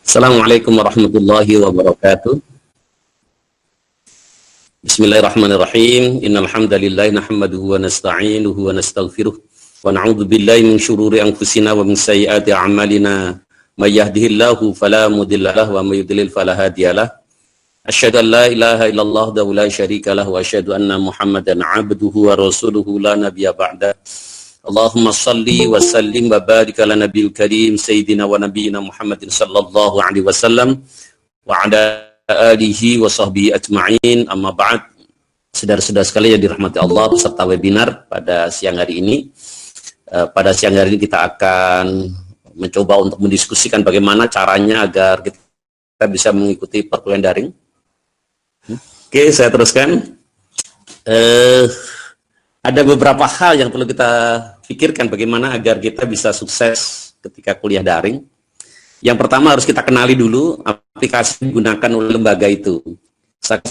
Assalamualaikum warahmatullahi wabarakatuh. Bismillahirrahmanirrahim. Innal hamdalillah nahmaduhu wa nasta'inuhu wa nastaghfiruh wa na'udzu billahi min syururi anfusina wa min sayyiati a'malina. May yahdihillahu fala mudhillalah wa may yudlil fala hadiyalah. Asyhadu an la ilaha illallah wa la syarika lah wa asyhadu anna Muhammadan 'abduhu wa rasuluhu la nabiyya ba'da. Allahumma salli wa sallim wa barik ala nabiyil karim sayyidina wa nabiyina Muhammadin sallallahu alaihi wasallam wa ala alihi wa sahbihi ajma'in, amma ba'd. Saudara-saudara sekalian yang dirahmati Allah, peserta webinar pada siang hari ini. Pada siang hari ini kita akan mencoba untuk mendiskusikan bagaimana caranya agar kita bisa mengikuti perkuliahan daring. Oke, saya teruskan. Ada beberapa hal yang perlu kita pikirkan bagaimana agar kita bisa sukses ketika kuliah daring. Yang pertama harus kita kenali dulu aplikasi yang digunakan oleh lembaga itu.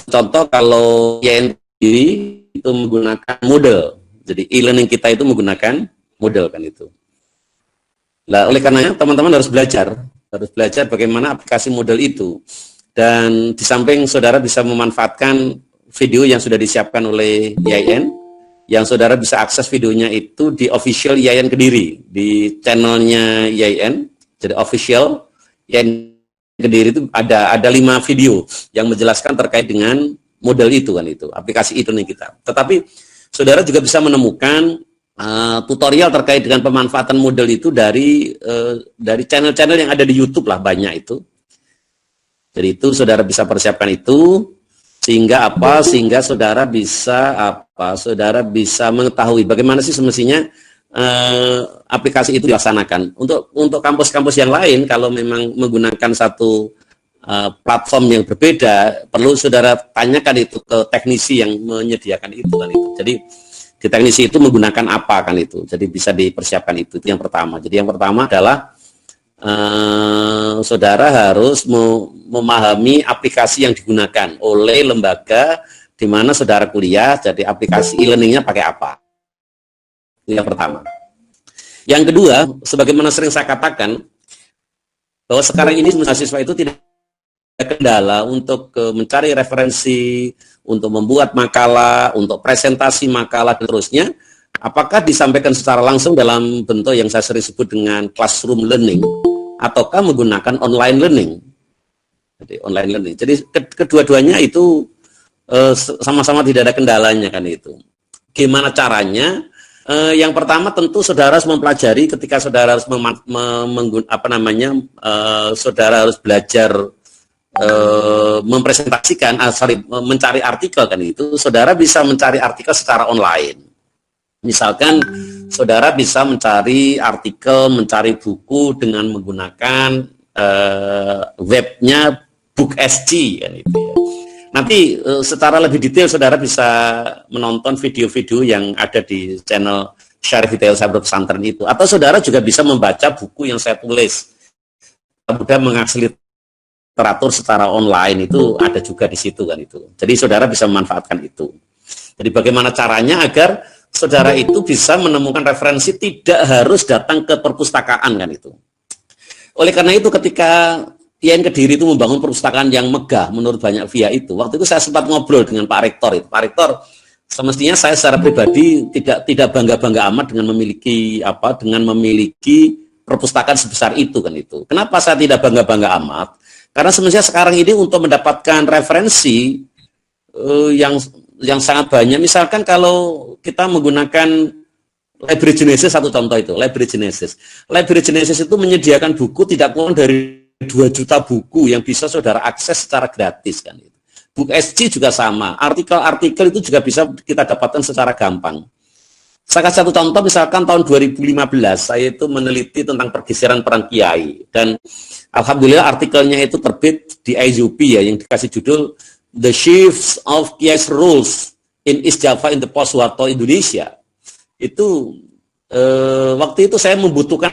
Contoh kalau YN itu menggunakan Moodle. Jadi e-learning kita itu menggunakan Moodle kan itu. Nah, oleh karenanya teman-teman harus belajar bagaimana aplikasi Moodle itu. Dan di samping saudara bisa memanfaatkan video yang sudah disiapkan oleh YN, yang saudara bisa akses videonya itu di official YN Kediri, di channelnya YN. Jadi official YN Kediri itu ada 5 video yang menjelaskan terkait dengan model itu kan itu, aplikasi itu nih kita. Tetapi saudara juga bisa menemukan tutorial terkait dengan pemanfaatan model itu dari channel-channel yang ada di YouTube lah, banyak itu. Jadi itu saudara bisa persiapkan itu. Sehingga saudara bisa mengetahui bagaimana sih semestinya aplikasi itu dilaksanakan. Untuk kampus-kampus yang lain, kalau memang menggunakan satu platform yang berbeda, perlu saudara tanyakan itu ke teknisi yang menyediakan itu kan itu. Jadi di teknisi itu menggunakan apa kan itu. Jadi bisa dipersiapkan itu yang pertama. Jadi yang pertama adalah saudara harus memahami aplikasi yang digunakan oleh lembaga di mana saudara kuliah. Jadi aplikasi e-learningnya pakai apa? Itu yang pertama. Yang kedua, sebagaimana sering saya katakan, bahwa sekarang ini mahasiswa itu tidak ada kendala untuk mencari referensi, untuk membuat makalah, untuk presentasi makalah dan terusnya. Apakah disampaikan secara langsung dalam bentuk yang saya sering sebut dengan classroom learning, ataukah menggunakan online learning? Jadi online learning. Jadi kedua-duanya itu sama-sama tidak ada kendalanya kan itu. Gimana caranya? Yang pertama tentu saudara harus mempelajari ketika saudara harus saudara harus belajar mempresentasikan, mencari artikel kan itu. Saudara bisa mencari artikel secara online. Misalkan saudara bisa mencari artikel, mencari buku dengan menggunakan webnya Book.sg kan itu ya. Nanti secara lebih detail saudara bisa menonton video-video yang ada di channel Syarif Hidayat Sabar Pesantren itu. Atau saudara juga bisa membaca buku yang saya tulis. Mudah mengakses literatur secara online itu ada juga di situ kan itu. Jadi saudara bisa memanfaatkan itu. Jadi bagaimana caranya agar saudara itu bisa menemukan referensi, tidak harus datang ke perpustakaan kan itu. Oleh karena itu ketika YN Kediri itu membangun perpustakaan yang megah menurut banyak via itu, waktu itu saya sempat ngobrol dengan Pak Rektor itu. Pak Rektor, semestinya saya secara pribadi tidak bangga-bangga amat dengan memiliki perpustakaan sebesar itu kan itu. Kenapa saya tidak bangga-bangga amat? Karena semestinya sekarang ini untuk mendapatkan referensi yang sangat banyak. Misalkan kalau kita menggunakan Library Genesis, satu contoh itu, Library Genesis. Library Genesis itu menyediakan buku tidak kurang dari 2 juta buku yang bisa saudara akses secara gratis kan itu. Book.sg juga sama. Artikel-artikel itu juga bisa kita dapatkan secara gampang. Saya kasih satu contoh, misalkan tahun 2015 saya itu meneliti tentang pergeseran perang kiai, dan alhamdulillah artikelnya itu terbit di IUP ya, yang dikasih judul The Shifts of Kiai's Rules in East Java in the Post-Warto Indonesia. Itu waktu itu saya membutuhkan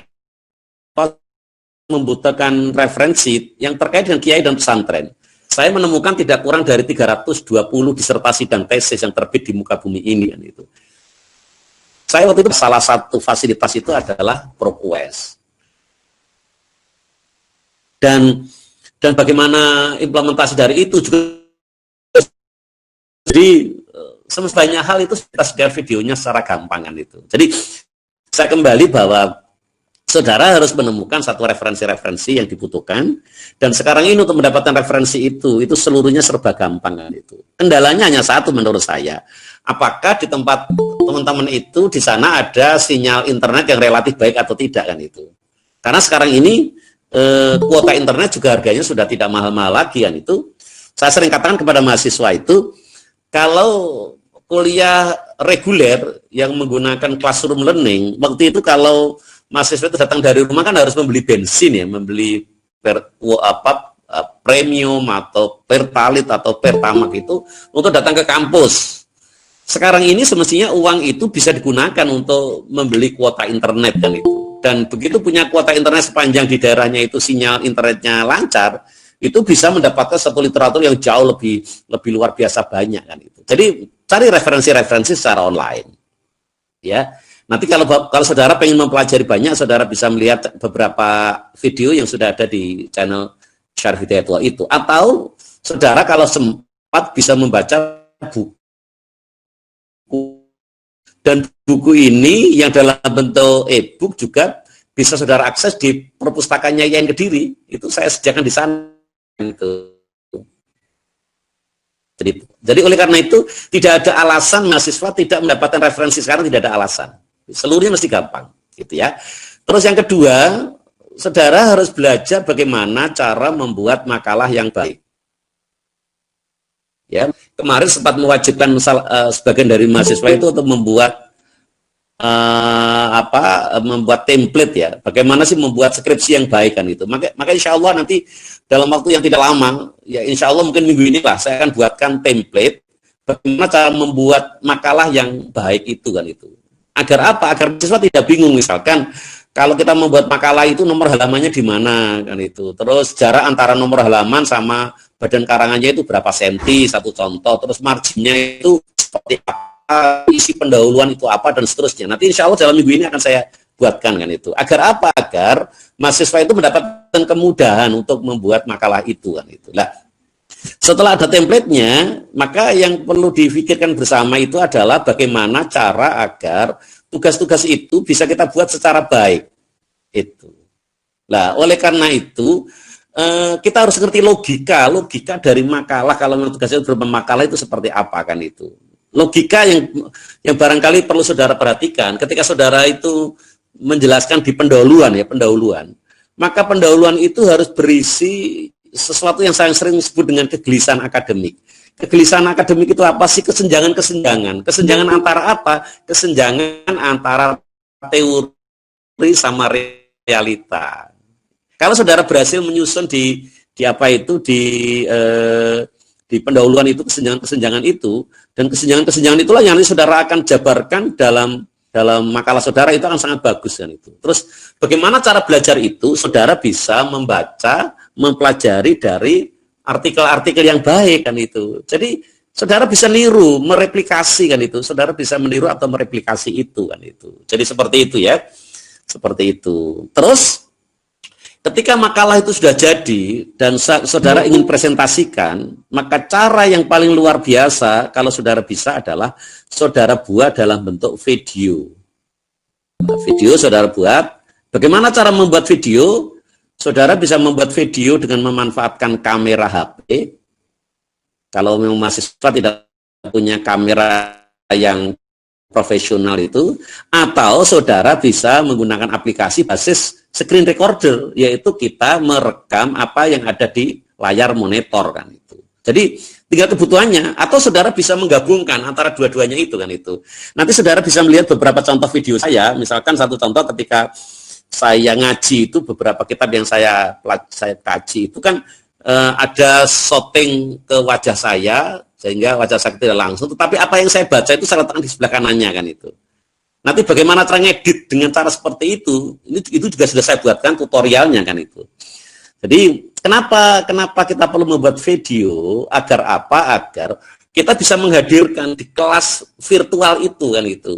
referensi yang terkait dengan kiai dan pesantren. Saya menemukan tidak kurang dari 320 disertasi dan tesis yang terbit di muka bumi ini kan itu. Saya waktu itu salah satu fasilitas itu adalah ProQuest. Dan dan bagaimana implementasi dari itu juga. Jadi banyak hal itu kita share videonya secara gampangan itu. Jadi saya kembali bahwa saudara harus menemukan satu referensi-referensi yang dibutuhkan, dan sekarang ini untuk mendapatkan referensi itu seluruhnya serba gampang kan itu. Kendalanya hanya satu menurut saya. Apakah di tempat teman-teman itu di sana ada sinyal internet yang relatif baik atau tidak kan itu. Karena sekarang ini kuota internet juga harganya sudah tidak mahal-mahal lagi kan itu. Saya sering katakan kepada mahasiswa itu, kalau kuliah reguler yang menggunakan classroom learning, waktu itu kalau mahasiswa itu datang dari rumah kan harus membeli bensin ya, membeli premium atau pertalite atau pertamak itu untuk datang ke kampus. Sekarang ini semestinya uang itu bisa digunakan untuk membeli kuota internet kan itu. Dan begitu punya kuota internet sepanjang di daerahnya itu sinyal internetnya lancar, itu bisa mendapatkan satu literatur yang jauh lebih luar biasa banyak kan itu. Jadi cari referensi-referensi secara online. Ya. Nanti kalau saudara pengen mempelajari banyak, saudara bisa melihat beberapa video yang sudah ada di channel Syarif Hidayatullah itu. Atau saudara kalau sempat bisa membaca buku. Dan buku ini yang dalam bentuk e-book juga bisa saudara akses di perpustakaannya yang Kediri. Itu saya sediakan di sana. Itu. Jadi oleh karena itu tidak ada alasan mahasiswa tidak mendapatkan referensi sekarang, tidak ada alasan. Seluruhnya mesti gampang, gitu ya. Terus yang kedua, saudara harus belajar bagaimana cara membuat makalah yang baik. Ya, kemarin sempat mewajibkan sebagian dari mahasiswa itu untuk membuat membuat template ya. Bagaimana sih membuat skripsi yang baik kan itu. Maka insya Allah nanti dalam waktu yang tidak lama, ya insya Allah mungkin minggu ini lah saya akan buatkan template bagaimana cara membuat makalah yang baik itu kan itu. Agar apa? Agar siswa tidak bingung, misalkan kalau kita membuat makalah itu nomor halamannya di mana kan itu. Terus jarak antara nomor halaman sama badan karangannya itu berapa senti, satu contoh. Terus marginnya itu seperti apa, isi pendahuluan itu apa, dan seterusnya. Nanti insya Allah dalam minggu ini akan saya buatkan kan itu. Agar apa? Agar mahasiswa itu mendapatkan kemudahan untuk membuat makalah itu kan itu. Nah, setelah ada template-nya, maka yang perlu difikirkan bersama itu adalah bagaimana cara agar tugas-tugas itu bisa kita buat secara baik. Itu. Nah, oleh karena itu kita harus ngerti logika dari makalah. Kalau tugasnya berupa makalah itu seperti apa kan itu. Logika yang barangkali perlu saudara perhatikan ketika saudara itu menjelaskan di pendahuluan, maka pendahuluan itu harus berisi sesuatu yang saya sering sebut dengan kegelisahan akademik. Kegelisahan akademik itu apa sih? Kesenjangan. Kesenjangan antara apa? Kesenjangan antara teori sama realita. Kalau saudara berhasil menyusun di pendahuluan itu kesenjangan itu, dan kesenjangan itulah yang nanti saudara akan jabarkan dalam makalah saudara, itu akan sangat bagus kan itu. Terus bagaimana cara belajar itu? Saudara bisa membaca, mempelajari dari artikel-artikel yang baik kan itu. Jadi saudara bisa niru, mereplikasi kan itu. Saudara bisa meniru atau mereplikasi itu kan itu. Jadi seperti itu ya. Seperti itu. Terus ketika makalah itu sudah jadi dan saudara ingin presentasikan, maka cara yang paling luar biasa kalau saudara bisa adalah saudara buat dalam bentuk video. Nah, video saudara buat. Bagaimana cara membuat video? Saudara bisa membuat video dengan memanfaatkan kamera HP. Kalau memang mahasiswa tidak punya kamera yang profesional itu, atau saudara bisa menggunakan aplikasi basis screen recorder, yaitu kita merekam apa yang ada di layar monitor kan itu. Jadi tinggal kebutuhannya, atau saudara bisa menggabungkan antara dua-duanya itu kan itu. Nanti saudara bisa melihat beberapa contoh video saya, misalkan satu contoh ketika saya ngaji itu, beberapa kitab yang saya kaji itu kan ada shooting ke wajah saya, sehingga wajah saya tidak langsung, tetapi apa yang saya baca itu saya letakkan di sebelah kanannya kan itu. Nanti bagaimana cara ngedit dengan cara seperti itu juga sudah saya buatkan tutorialnya kan itu. Jadi kenapa kita perlu membuat video? Agar apa? Agar kita bisa menghadirkan di kelas virtual itu kan itu.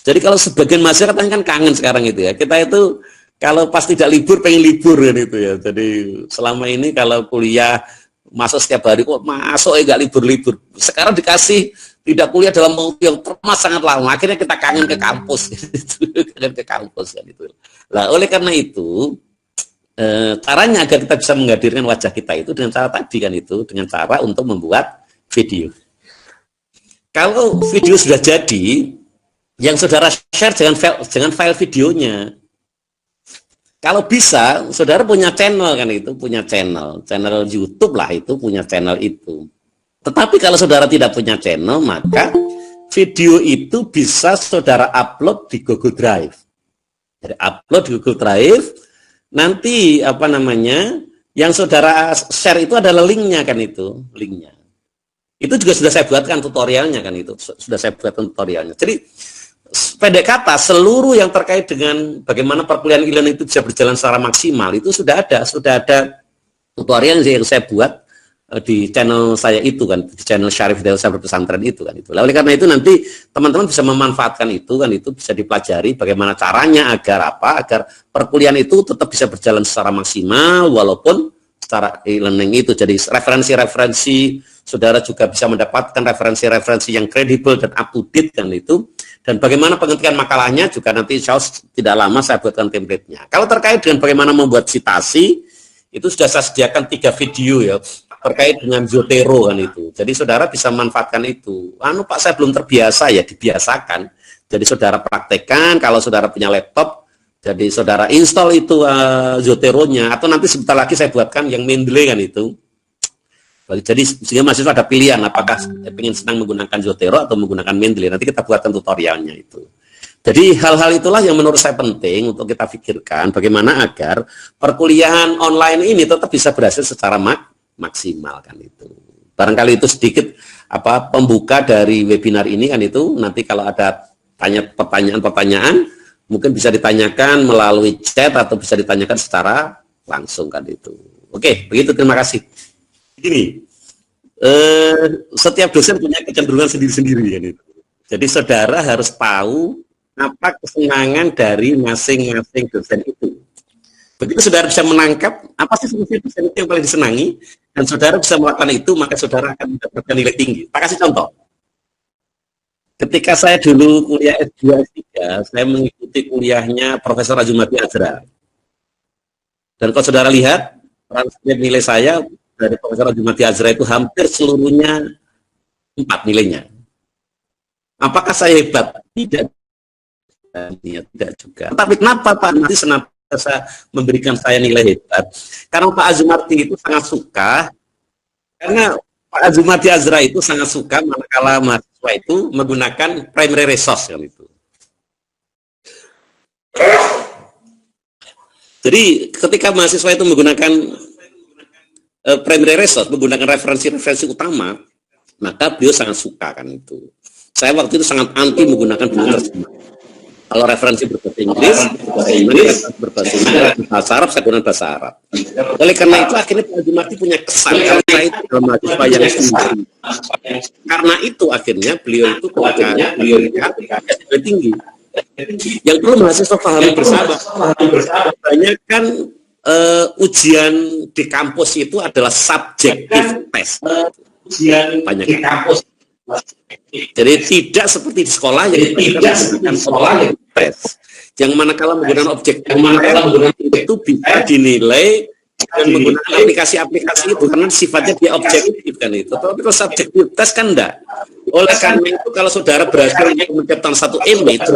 Jadi kalau sebagian masyarakat kan kangen sekarang itu ya, kita itu Kalau pas tidak libur, pengen libur kan itu ya. Jadi selama ini kalau kuliah masuk setiap hari kok masuk nggak libur-libur. Sekarang dikasih tidak kuliah dalam waktu yang termas sangat lama. Akhirnya kita kangen ke kampus, kangen ke kampus kan itu. Nah, oleh karena itu caranya agar kita bisa menghadirkan wajah kita itu dengan cara tadi kan itu, dengan cara untuk membuat video. Kalau video sudah jadi, yang saudara share jangan file videonya. Kalau bisa, saudara punya channel kan itu, punya channel YouTube lah itu, punya channel itu. Tetapi kalau saudara tidak punya channel, maka video itu bisa saudara upload di Google Drive. Jadi upload di Google Drive, nanti apa namanya, yang saudara share itu adalah linknya kan itu, linknya. Itu juga sudah saya buatkan tutorialnya kan itu, sudah saya buatkan tutorialnya. Jadi pendek kata, seluruh yang terkait dengan bagaimana perkuliahan e-learning itu bisa berjalan secara maksimal itu sudah ada tutorial yang saya buat di channel saya itu kan, di channel Syarif Hidayat Sabar Pesantren itu kan itu. Oleh karena itu nanti teman-teman bisa memanfaatkan itu kan, itu bisa dipelajari bagaimana caranya agar perkuliahan itu tetap bisa berjalan secara maksimal walaupun secara e-learning itu. Jadi referensi-referensi saudara juga bisa mendapatkan referensi-referensi yang kredibel dan up to date kan itu. Dan bagaimana pengertian makalahnya juga nanti insya Allah tidak lama saya buatkan template-nya. Kalau terkait dengan bagaimana membuat citasi, itu sudah saya sediakan 3 video ya, terkait dengan Zotero kan itu. Jadi saudara bisa memanfaatkan itu. Pak saya belum terbiasa ya, dibiasakan. Jadi saudara praktekkan, kalau saudara punya laptop, jadi saudara install itu Zotero-nya, atau nanti sebentar lagi saya buatkan yang Mendeley kan itu. Jadi sehingga mahasiswa ada pilihan apakah ingin senang menggunakan Zotero atau menggunakan Mendeley. Nanti kita buatkan tutorialnya itu. Jadi hal-hal itulah yang menurut saya penting untuk kita pikirkan bagaimana agar perkuliahan online ini tetap bisa berhasil secara maksimal kan itu. Barangkali itu sedikit pembuka dari webinar ini kan itu. Nanti kalau ada pertanyaan-pertanyaan mungkin bisa ditanyakan melalui chat atau bisa ditanyakan secara langsung kan itu. Oke, begitu, terima kasih. Gini, setiap dosen punya kecenderungan sendiri-sendiri kan itu. Jadi saudara harus tahu apa kesenangan dari masing-masing dosen itu. Begitu saudara bisa menangkap apa sih fungsi dosen itu yang paling disenangi, dan saudara bisa melakukan itu, maka saudara akan mendapatkan nilai tinggi. Tak kasih contoh. Ketika saya dulu kuliah S2, S3, saya mengikuti kuliahnya Profesor Azumati Azra. Dan kalau saudara lihat, transkrip nilai saya dari Profesor Azumati Azra itu hampir seluruhnya 4 nilainya. Apakah saya hebat? Tidak. Tidak juga. Tapi kenapa Pak nanti senantiasa memberikan saya nilai hebat? Karena Pak Azumati itu sangat suka, karena Pak Azumati Azra itu sangat suka manakala mahasiswa itu menggunakan primary resource kan itu. Jadi ketika mahasiswa itu menggunakan primary resource, menggunakan referensi-referensi utama, maka beliau sangat suka kan itu. Saya waktu itu sangat anti menggunakan buku terjemah. Kalau referensi berbahasa Inggris, berbahasa Inggris, bahasa Arab, saya gunakan bahasa Arab. Oleh karena itu akhirnya Pak Azumati punya kesan kalau saya itu adalah mahasiswa yang tinggi. Karena itu akhirnya beliau itu lebih tinggi. Yang perlu mahasiswa pahami bersama, banyak kan ujian di kampus itu adalah subjective test. Banyak di kampus. Jadi tidak seperti di sekolah yang menggunakan tes. Yang manakala menggunakan objek itu bisa dinilai dan menggunakan aplikasi-aplikasi itu karena sifatnya dia objektif kan itu. Tapi kalau subjektif tes kan enggak. Oleh karena itu kalau saudara berhasil menciptakan satu image,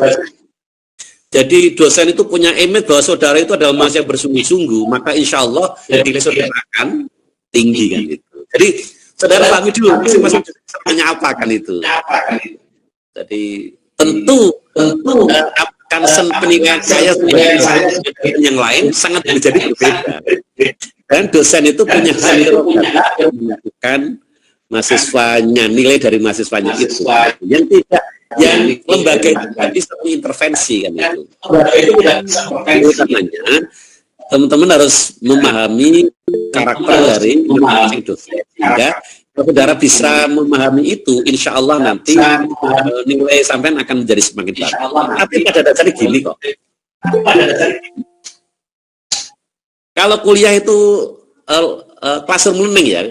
jadi dosen itu punya image bahwa saudara itu adalah mahasiswa yang bersungguh-sungguh, maka insya Allah nilai saudara akan tinggi kan itu. Jadi saudara pahami dulu masing-masing tanya apa kan itu. Jadi tentu akan penilaian saya yang lain sangat menjadi berbeda. Dan dosen itu punya hak yang menentukan mahasiswanya, nilai dari mahasiswanya itu. Yang tidak, yang lembaga itu tadi satu intervensi kan itu. Karenanya teman-teman harus memahami karakter dari masing-masing dosen, sehingga saudara bisa memahami itu, insya Allah nanti nilai sampean akan menjadi semakin bagus. Tapi pada dasarnya gini kok, Kalau kuliah itu classroom learning ya,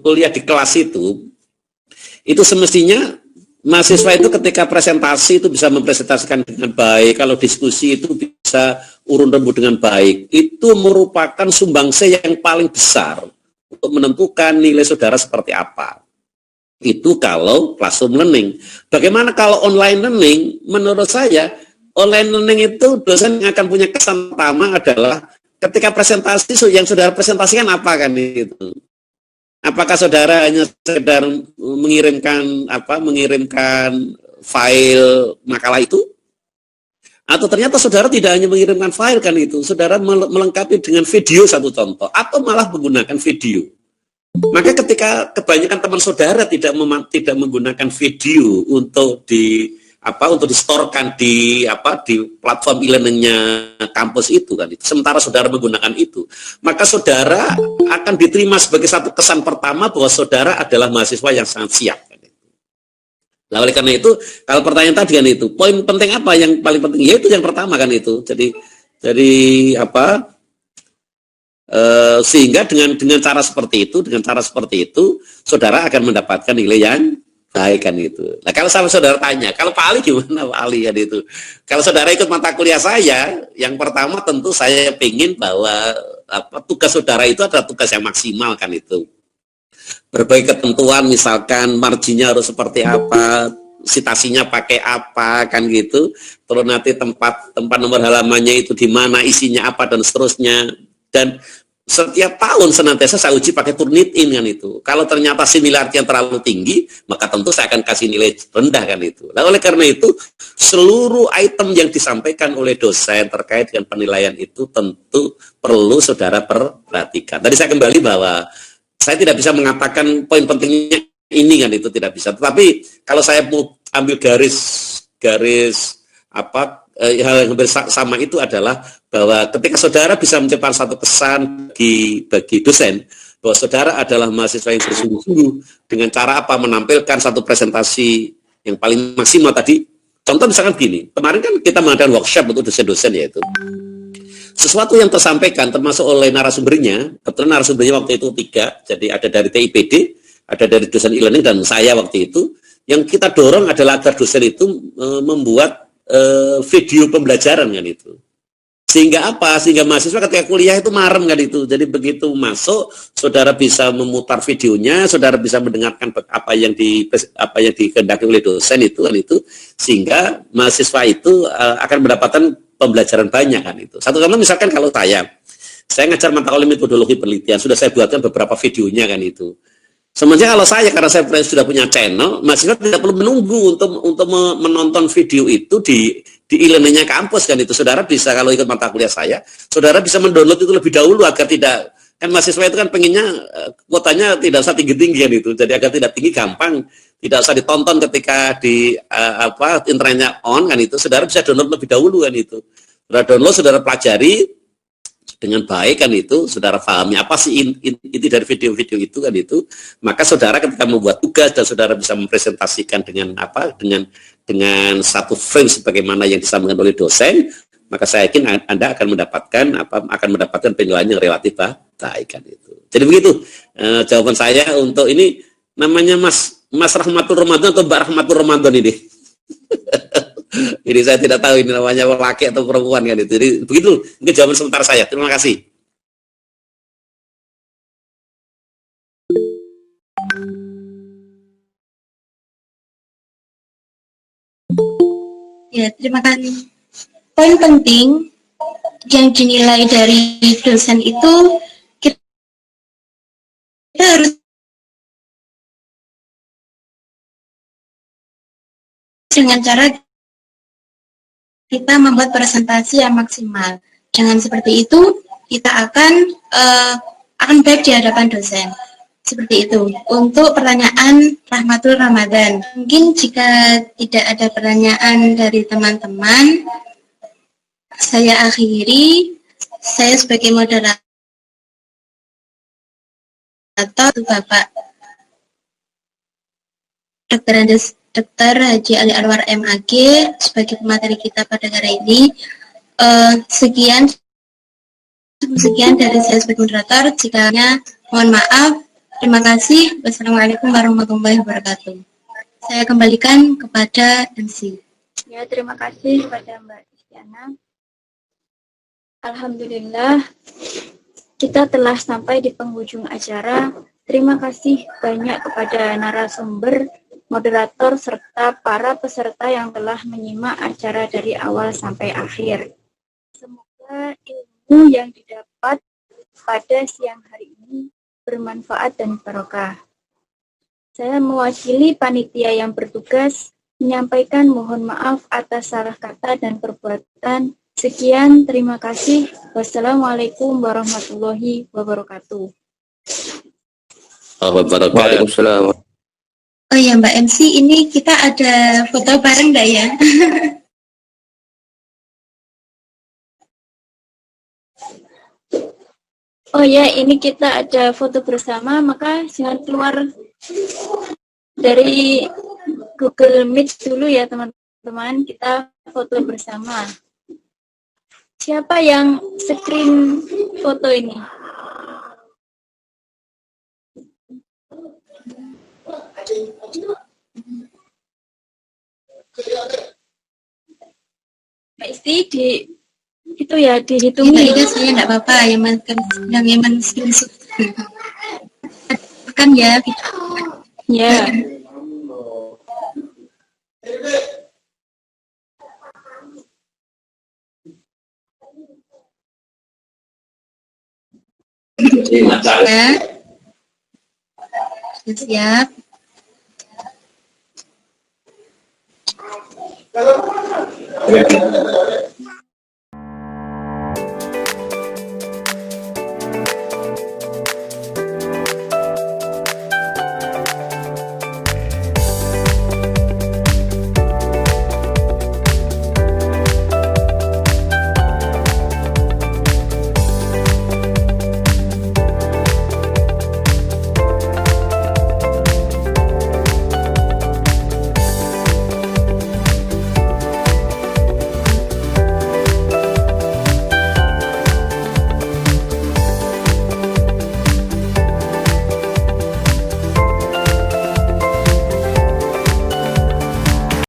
kuliah di kelas itu semestinya mahasiswa itu ketika presentasi itu bisa mempresentasikan dengan baik, kalau diskusi itu bisa urun rembuk dengan baik. Itu merupakan sumbangsi yang paling besar untuk menentukan nilai saudara seperti apa. Itu kalau classroom learning. Bagaimana kalau online learning? Menurut saya, online learning itu dosen yang akan punya kesan pertama adalah ketika presentasi yang saudara presentasikan apa kan itu. Apakah saudara hanya sekedar mengirimkan file makalah itu? Atau ternyata saudara tidak hanya mengirimkan file kan itu, saudara melengkapi dengan video satu contoh, atau malah menggunakan video. Maka ketika kebanyakan teman saudara tidak menggunakan video untuk distorkan di platform e-learningnya kampus itu kan itu. Sementara saudara menggunakan itu, maka saudara akan diterima sebagai satu kesan pertama bahwa saudara adalah mahasiswa yang sangat siap kan itu. Nah, oleh karena itu, kalau pertanyaan tadi kan itu, poin penting apa yang paling penting? Yaitu yang pertama kan itu. Sehingga dengan cara seperti itu, saudara akan mendapatkan nilai yang baik kan itu. Nah, kalau sama saudara tanya, kalau Pak Ali gimana Pak Ali kan itu? Kalau saudara ikut mata kuliah saya, yang pertama tentu saya ingin bahwa tugas saudara itu adalah tugas yang maksimal kan itu. Berbagai ketentuan, misalkan marginnya harus seperti apa, citasinya pakai apa kan gitu. Terus nanti tempat nomor halamannya itu di mana, isinya apa dan seterusnya. Dan setiap tahun senantiasa saya uji pakai Turnitin kan itu. Kalau ternyata similarity yang terlalu tinggi, maka tentu saya akan kasih nilai rendah kan itu. Nah, oleh karena itu, seluruh item yang disampaikan oleh dosen terkait dengan penilaian itu tentu perlu saudara perhatikan. Tadi saya kembali bahwa saya tidak bisa mengatakan poin pentingnya ini kan itu, tidak bisa. Tetapi kalau saya mau ambil garis hal yang bersama itu adalah bahwa ketika saudara bisa menciptakan satu kesan bagi dosen bahwa saudara adalah mahasiswa yang bersungguh-sungguh dengan cara menampilkan satu presentasi yang paling maksimal tadi. Contoh misalkan gini, kemarin kan kita mengadakan workshop untuk dosen-dosen yaitu sesuatu yang tersampaikan termasuk oleh narasumbernya, kebetulan narasumbernya waktu itu 3, jadi ada dari TIPD, ada dari dosen e-learning dan saya waktu itu. Yang kita dorong adalah agar dosen itu membuat video pembelajaran kan itu. Sehingga mahasiswa ketika kuliah itu marem kan itu. Jadi begitu masuk, saudara bisa memutar videonya, saudara bisa mendengarkan apa yang dikehendaki oleh dosen itu kan itu, sehingga mahasiswa itu akan mendapatkan pembelajaran banyak kan itu. Satu contoh misalkan kalau saya ngajar mata kuliah metodologi penelitian, sudah saya buatkan beberapa videonya kan itu. Sementara kalau karena saya sudah punya channel, mahasiswa tidak perlu menunggu untuk menonton video itu di e-learningnya kampus kan itu. Saudara bisa, kalau ikut mata kuliah saya, saudara bisa mendownload itu lebih dahulu agar tidak, kan mahasiswa itu kan pengennya kuotanya tidak usah tinggi-tinggi kan itu. Jadi agar tidak tinggi gampang, tidak usah ditonton ketika internetnya on kan itu. Saudara bisa download lebih dahulu kan itu. Saudara download, saudara pelajari dengan baik kan itu, saudara pahami apa sih inti dari video-video itu kan itu, maka saudara ketika membuat tugas dan saudara bisa mempresentasikan dengan satu frame sebagaimana yang disampaikan oleh dosen, maka saya yakin Anda akan mendapatkan penilaian yang relatif baik kan itu. Jadi begitu jawaban saya untuk ini, namanya Mas Rahmatul Ramadan atau Mbak Rahmatul Ramadan ini. Jadi saya tidak tahu ini namanya laki atau perempuan kan itu. Jadi begitu mungkin jawaban sementara saya. Terima kasih. Ya, terima kasih. Poin penting yang dinilai dari dosen itu, kita harus dengan cara kita membuat presentasi yang maksimal. Jangan seperti itu, kita akan baik di hadapan dosen. Seperti itu. Untuk pertanyaan Rahmatul Ramadan, mungkin jika tidak ada pertanyaan dari teman-teman, saya akhiri. Saya sebagai moderator, Bapak Dr. Haji Ali Anwar MAG sebagai pemateri kita pada hari ini. Sekian Sekian dari saya sebagai moderator. Jikanya mohon maaf. Terima kasih. Wassalamualaikum warahmatullahi wabarakatuh. Saya kembalikan kepada MC. Ya, terima kasih kepada Mbak Istiana. Alhamdulillah, kita telah sampai di penghujung acara. Terima kasih banyak kepada narasumber, moderator, serta para peserta yang telah menyimak acara dari awal sampai akhir. Semoga ilmu yang didapat pada siang hari ini bermanfaat dan barokah. Saya mewakili panitia yang bertugas menyampaikan mohon maaf atas salah kata dan perbuatan. Sekian, terima kasih. Wassalamualaikum warahmatullahi wabarakatuh. Waalaikumsalam. Oh ya Mbak MC, ini kita ada foto bareng nggak ya? Oh ya, ini kita ada foto bersama, maka jangan keluar dari Google Meet dulu ya teman-teman, kita foto bersama. Siapa yang screen foto ini? Mbak Isti, itu ya dihitung. Iya, iya, saya nggak apa-apa, yang screenshot. Kan ya, Ya. Ya. Siap.